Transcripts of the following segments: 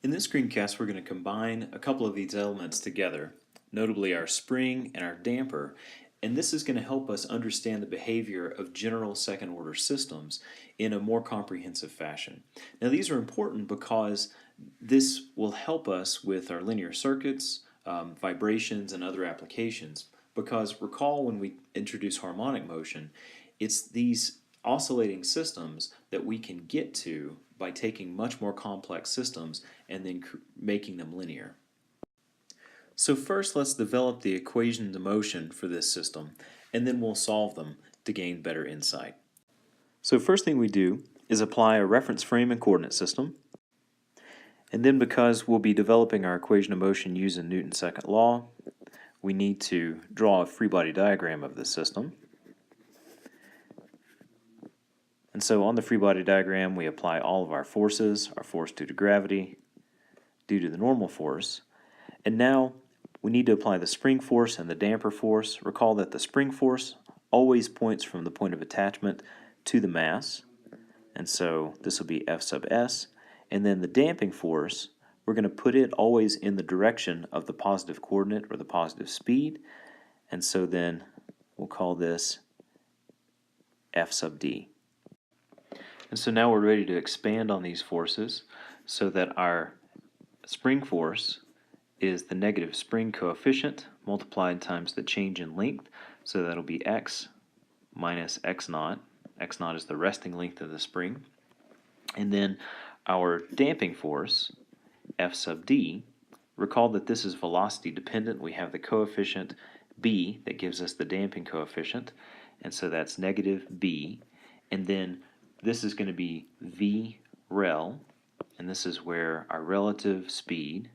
In this screencast, we're going to combine a couple of these elements together, notably our spring and our damper, and this is going to help us understand the behavior of general second-order systems in a more comprehensive fashion. Now, these are important because this will help us with our linear circuits, vibrations, and other applications, because recall when we introduce harmonic motion, it's these oscillating systems that we can get to by taking much more complex systems and then making them linear. So first, let's develop the equations of motion for this system, and then we'll solve them to gain better insight. So first thing we do is apply a reference frame and coordinate system. And then because we'll be developing our equation of motion using Newton's second law, we need to draw a free body diagram of this system. And so on the free body diagram, we apply all of our forces, our force due to gravity, due to the normal force. And now we need to apply the spring force and the damper force. Recall that the spring force always points from the point of attachment to the mass. And so this will be F sub S. And then the damping force, we're going to put it always in the direction of the positive coordinate or the positive speed. And so then we'll call this F sub D. And so now we're ready to expand on these forces so that our spring force is the negative spring coefficient multiplied times the change in length. So that'll be x minus x naught. X naught is the resting length of the spring. And then our damping force, F sub D, recall that this is velocity dependent. We have the coefficient b that gives us the damping coefficient. And so that's negative b. And then this is going to be v rel, and this is where our relative speed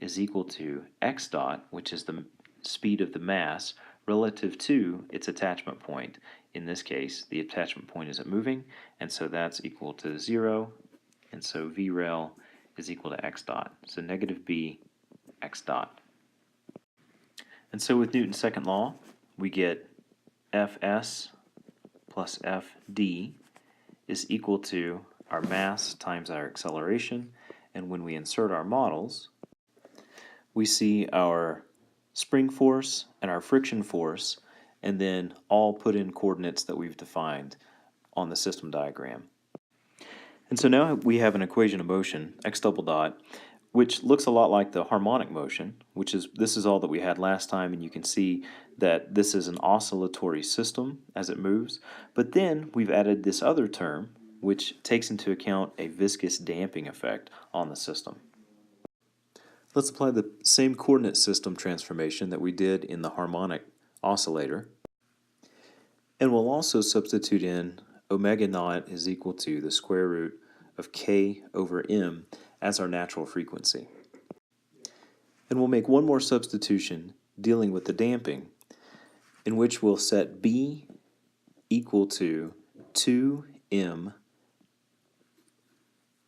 is equal to x dot, which is the speed of the mass, relative to its attachment point. In this case, the attachment point isn't moving, and so that's equal to 0, and so v rel is equal to x dot. So negative b x dot. And so with Newton's second law, we get Fs plus Fd is equal to our mass times our acceleration, and when we insert our models, we see our spring force and our friction force, and then all put in coordinates that we've defined on the system diagram. And so now we have an equation of motion, x double dot, which looks a lot like the harmonic motion, this is all that we had last time, and you can see that this is an oscillatory system as it moves. But then we've added this other term, which takes into account a viscous damping effect on the system. Let's apply the same coordinate system transformation that we did in the harmonic oscillator. And we'll also substitute in omega naught is equal to the square root of k over m as our natural frequency. And we'll make one more substitution dealing with the damping, in which we'll set b equal to 2m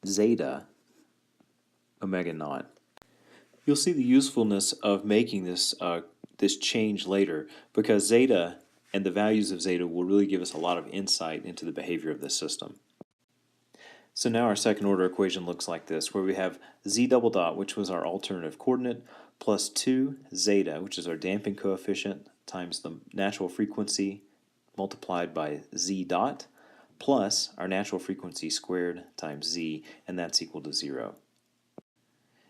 zeta omega naught. You'll see the usefulness of making this change later, because zeta and the values of zeta will really give us a lot of insight into the behavior of this system. So now our second order equation looks like this, where we have z double dot, which was our alternative coordinate, plus 2 zeta, which is our damping coefficient, times the natural frequency multiplied by z dot, plus our natural frequency squared times z, and that's equal to 0.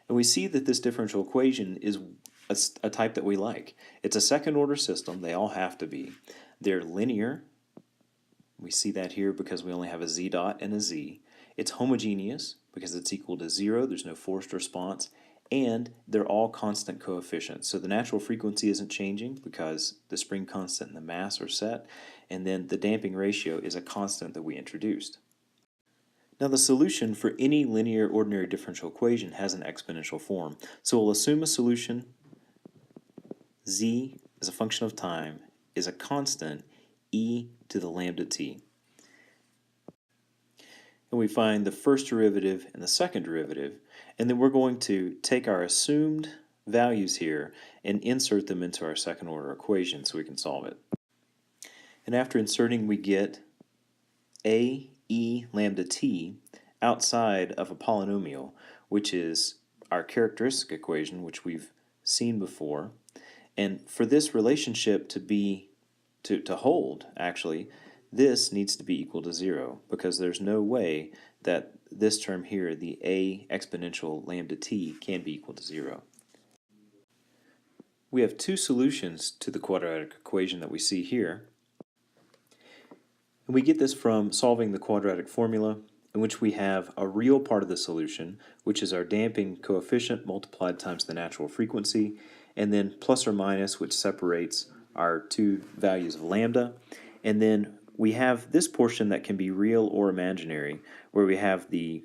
And we see that this differential equation is a type that we like. It's a second order system. They all have to be. They're linear. We see that here because we only have a z dot and a z. It's homogeneous because it's equal to 0. There's no forced response. And they're all constant coefficients. So the natural frequency isn't changing because the spring constant and the mass are set. And then the damping ratio is a constant that we introduced. Now the solution for any linear ordinary differential equation has an exponential form. So we'll assume a solution z as a function of time is a constant e to the lambda t. And we find the first derivative and the second derivative, and then we're going to take our assumed values here and insert them into our second order equation so we can solve it. And after inserting, we get a e lambda t outside of a polynomial, which is our characteristic equation, which we've seen before. And for this relationship to hold, actually, this needs to be equal to 0, because there's no way that this term here, the a exponential lambda t, can be equal to 0. We have two solutions to the quadratic equation that we see here. And we get this from solving the quadratic formula, in which we have a real part of the solution, which is our damping coefficient multiplied times the natural frequency, and then plus or minus, which separates our two values of lambda. And then we have this portion that can be real or imaginary, where we have the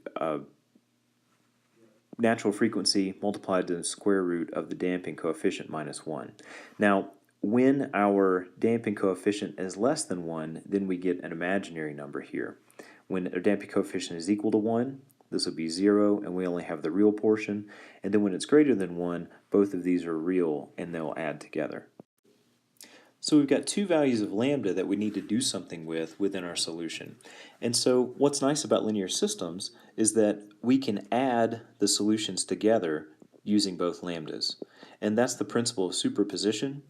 natural frequency multiplied to the square root of the damping coefficient minus 1. Now, when our damping coefficient is less than 1, then we get an imaginary number here. When our damping coefficient is equal to 1, this will be 0, and we only have the real portion. And then when it's greater than 1, both of these are real, and they'll add together. So we've got two values of lambda that we need to do something with within our solution. And so what's nice about linear systems is that we can add the solutions together using both lambdas. And that's the principle of superposition,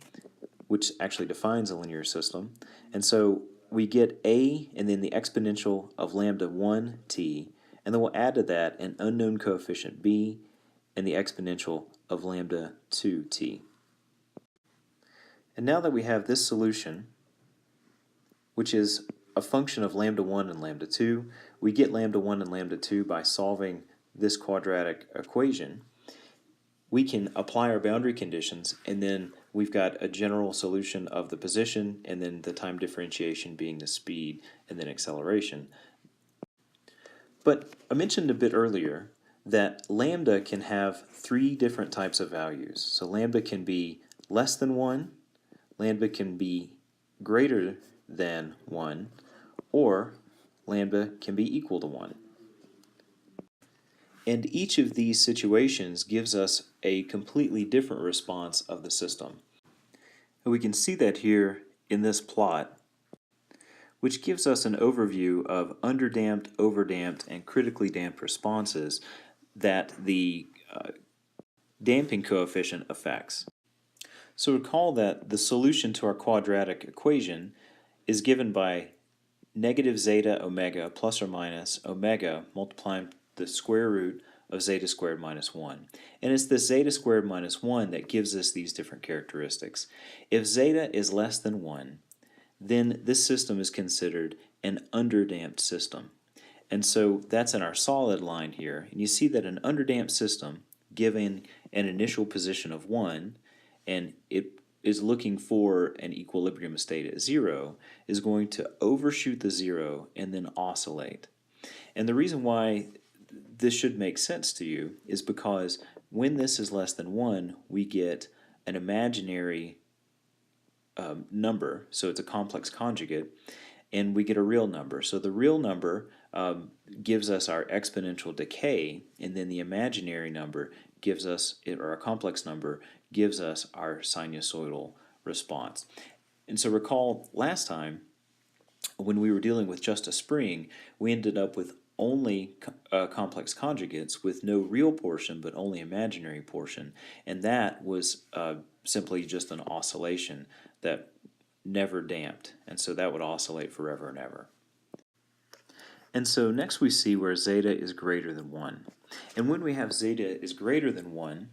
which actually defines a linear system. And so we get a and then the exponential of lambda 1 t, and then we'll add to that an unknown coefficient b and the exponential of lambda 2 t. And now that we have this solution, which is a function of lambda 1 and lambda 2, we get lambda 1 and lambda 2 by solving this quadratic equation. We can apply our boundary conditions, and then we've got a general solution of the position, and then the time differentiation being the speed, and then acceleration. But I mentioned a bit earlier that lambda can have three different types of values. So lambda can be less than 1, lambda can be greater than 1, or lambda can be equal to 1. And each of these situations gives us a completely different response of the system. And we can see that here in this plot, which gives us an overview of underdamped, overdamped, and critically damped responses that the damping coefficient affects. So recall that the solution to our quadratic equation is given by negative zeta omega plus or minus omega multiplying the square root of zeta squared minus 1. And it's this zeta squared minus 1 that gives us these different characteristics. If zeta is less than 1, then this system is considered an underdamped system. And so that's in our solid line here. And you see that an underdamped system, given an initial position of 1, and it is looking for an equilibrium state at 0, is going to overshoot the 0 and then oscillate. And the reason why this should make sense to you is because when this is less than 1, we get an imaginary number, so it's a complex conjugate, and we get a real number. So the real number gives us our exponential decay, and then the imaginary number gives us, or a complex number, gives us our sinusoidal response. And so recall last time, when we were dealing with just a spring, we ended up with only complex conjugates with no real portion but only imaginary portion, and that was simply just an oscillation that never damped, and so that would oscillate forever and ever. And so next we see where zeta is greater than 1. And when we have zeta is greater than 1,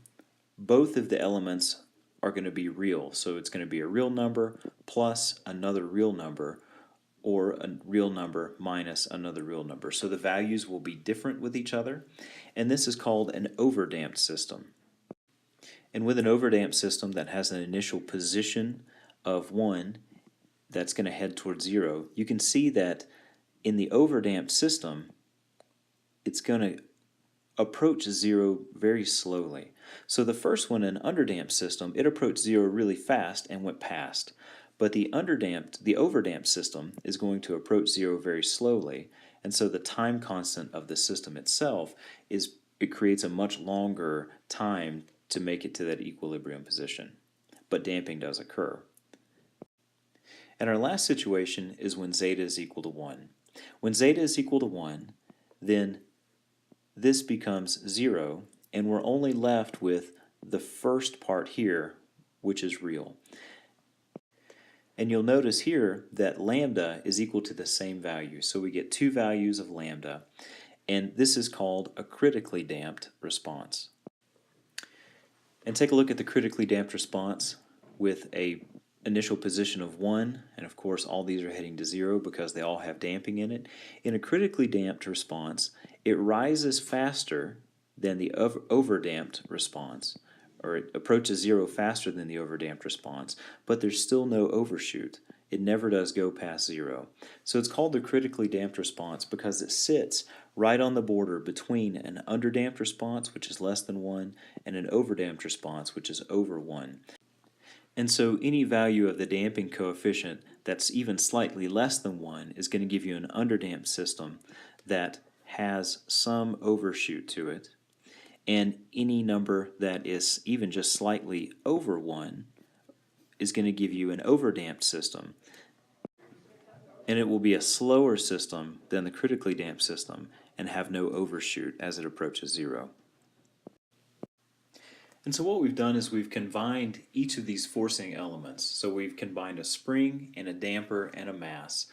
both of the elements are going to be real. So it's going to be a real number plus another real number, or a real number minus another real number. So the values will be different with each other, and this is called an overdamped system. And with an overdamped system that has an initial position of 1 that's going to head towards 0, you can see that in the overdamped system, it's going to approach 0 very slowly. So the first one, an underdamped system, it approached 0 really fast and went past. But the overdamped system is going to approach 0 very slowly, and so the time constant of the system itself it creates a much longer time to make it to that equilibrium position. But damping does occur. And our last situation is when zeta is equal to 1. When zeta is equal to 1, then this becomes 0, and we're only left with the first part here, which is real. And you'll notice here that lambda is equal to the same value. So we get two values of lambda, and this is called a critically damped response. And take a look at the critically damped response with a initial position of 1, and of course all these are heading to 0 because they all have damping in it. In a critically damped response, it rises faster than the overdamped response, or it approaches 0 faster than the overdamped response, but there's still no overshoot. It never does go past 0. So it's called the critically damped response because it sits right on the border between an underdamped response, which is less than 1, and an overdamped response, which is over 1. And so any value of the damping coefficient that's even slightly less than 1 is going to give you an underdamped system that has some overshoot to it. And any number that is even just slightly over 1 is going to give you an overdamped system. And it will be a slower system than the critically damped system and have no overshoot as it approaches 0. And so what we've done is we've combined each of these forcing elements. So we've combined a spring and a damper and a mass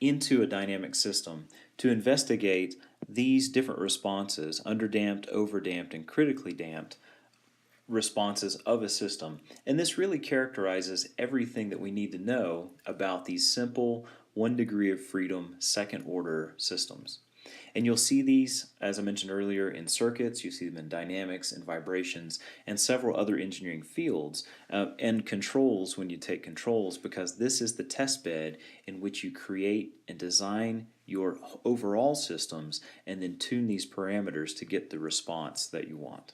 into a dynamic system to investigate these different responses, underdamped, overdamped, and critically damped responses of a system. And this really characterizes everything that we need to know about these simple 1 degree of freedom second order systems. And you'll see these, as I mentioned earlier, in circuits, you see them in dynamics and vibrations, and several other engineering fields, and controls when you take controls, because this is the test bed in which you create and design your overall systems and then tune these parameters to get the response that you want.